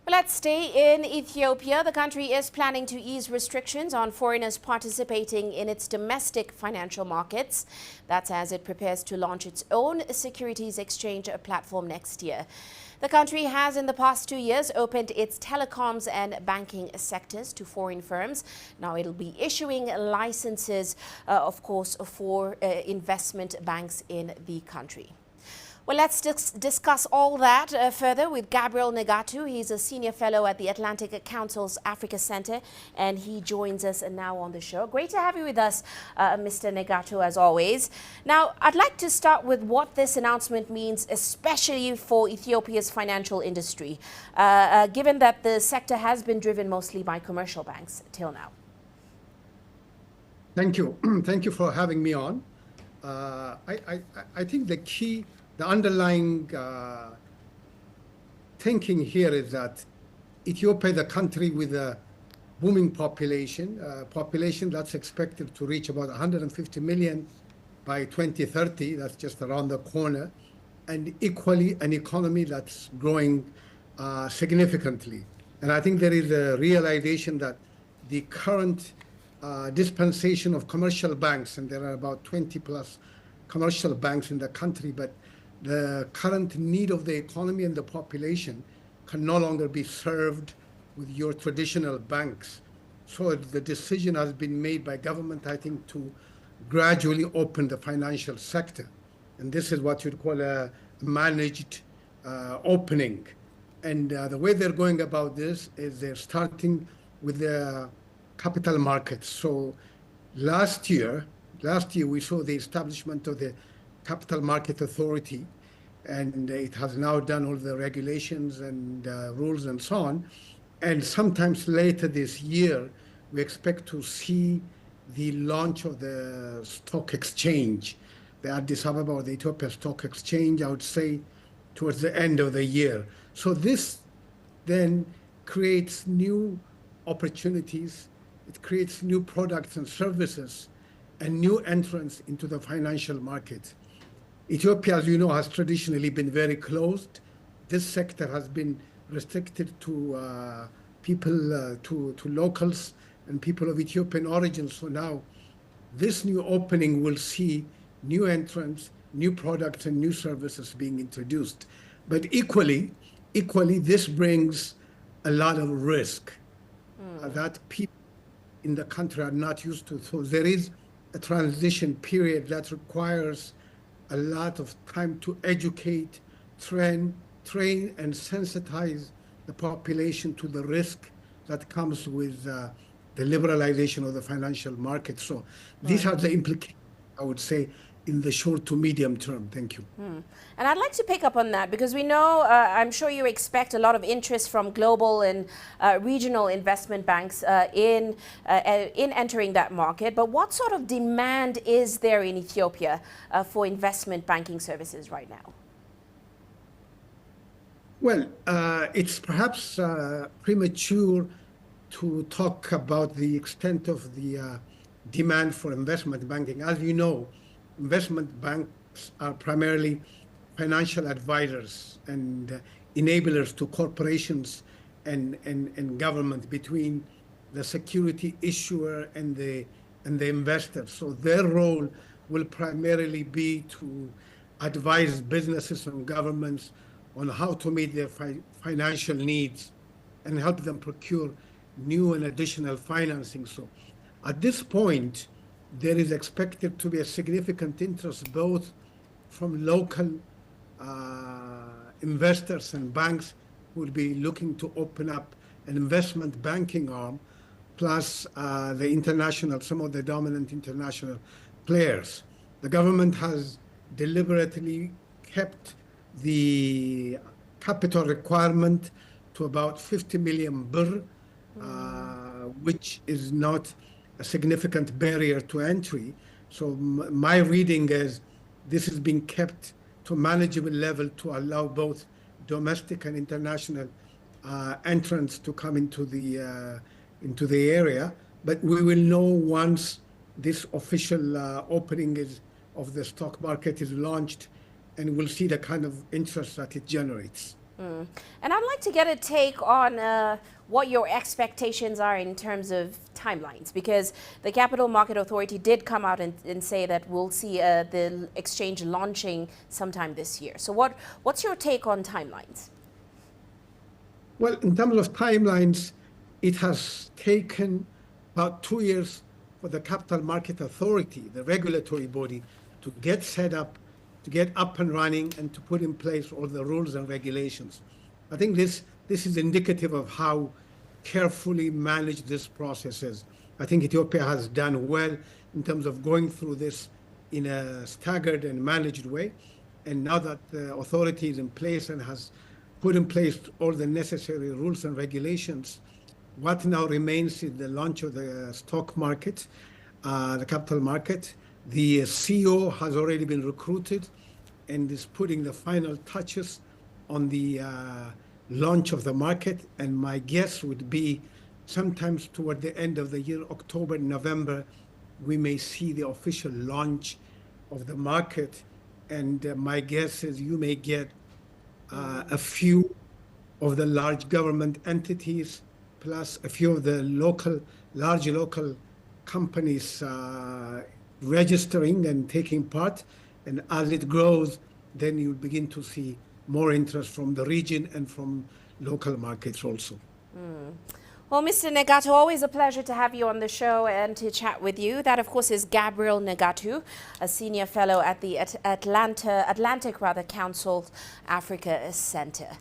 Let's stay in Ethiopia. The country is planning to ease restrictions on foreigners participating in its domestic financial markets. That's as it prepares to launch its own securities exchange platform next year. The country has in the past 2 years opened its telecoms and banking sectors to foreign firms. Now it'll be issuing licenses, of course, for investment banks in the country. Well, let's discuss all that further with Gabriel Negatu. He's a senior fellow at the Atlantic Council's Africa Center, and he joins us now on the show. Great to have you with us, Mr. Negatu, as always. Now, I'd like to start with what this announcement means, especially for Ethiopia's financial industry, given that the sector has been driven mostly by commercial banks till now. Thank you. Thank you for having me on. I think the underlying thinking here is that Ethiopia is a country with a booming population that's expected to reach about 150 million by 2030. That's just around the corner, and equally an economy that's growing significantly. And I think there is a realization that the current dispensation of commercial banks, and there are about 20 plus commercial banks in the country, but the current need of the economy and the population can no longer be served with your traditional banks. So the decision has been made by government, I think, to gradually open the financial sector. And this is what you'd call a managed opening. And the way they're going about this is they're starting with the capital markets. So last year we saw the establishment of the Capital Market Authority, and it has now done all the regulations and rules and so on. And sometimes later this year, we expect to see the launch of the stock exchange, the Addis Ababa or the Ethiopia Stock Exchange, I would say, towards the end of the year. So this then creates new opportunities. It creates new products and services and new entrants into the financial market. Ethiopia, as you know, has traditionally been very closed. This sector has been restricted to people, to locals and people of Ethiopian origin. So now this new opening will see new entrants, new products and new services being introduced. But equally, this brings a lot of risk that people in the country are not used to. So there is a transition period that requires a lot of time to educate, train and sensitize the population to the risk that comes with the liberalization of the financial market. So these are the implications, I would say, in the short to medium term. Thank you. And I'd like to pick up on that because we know, I'm sure you expect a lot of interest from global and regional investment banks in entering that market. But what sort of demand is there in Ethiopia for investment banking services right now? Well, it's perhaps premature to talk about the extent of the demand for investment banking. As you know, investment banks are primarily financial advisors and enablers to corporations and government between the security issuer and the investor. So their role will primarily be to advise businesses and governments on how to meet their financial needs and help them procure new and additional financing. So at this point, there is expected to be a significant interest both from local investors and banks who will be looking to open up an investment banking arm, plus the international, some of the dominant international players. The government has deliberately kept the capital requirement to about 50 million birr, which is not a significant barrier to entry. So my reading is this is being kept to a manageable level to allow both domestic and international entrants to come into the area. But we will know once this official opening of the stock market is launched, and we'll see the kind of interest that it generates. And I'd like to get a take on what your expectations are in terms of timelines, because the Capital Market Authority did come out and say that we'll see the exchange launching sometime this year. So what's your take on timelines? Well, in terms of timelines, it has taken about 2 years for the Capital Market Authority, the regulatory body, to get set up, to get up and running, and to put in place all the rules and regulations. I think this is indicative of how carefully managed this process is. I think Ethiopia has done well in terms of going through this in a staggered and managed way. And now that the authority is in place and has put in place all the necessary rules and regulations, what now remains is the launch of the stock market, the capital market. The CEO has already been recruited and is putting the final touches on the launch of the market. And my guess would be sometimes toward the end of the year, October, November, we may see the official launch of the market. And my guess is you may get a few of the large government entities, plus a few of the large local companies registering and taking part. And as it grows, then you'll begin to see more interest from the region and from local markets also. Well, Mr. Negatu, always a pleasure to have you on the show and to chat with you. That, of course, is Gabriel Negatu, a senior fellow at the Atlantic Council Africa Center.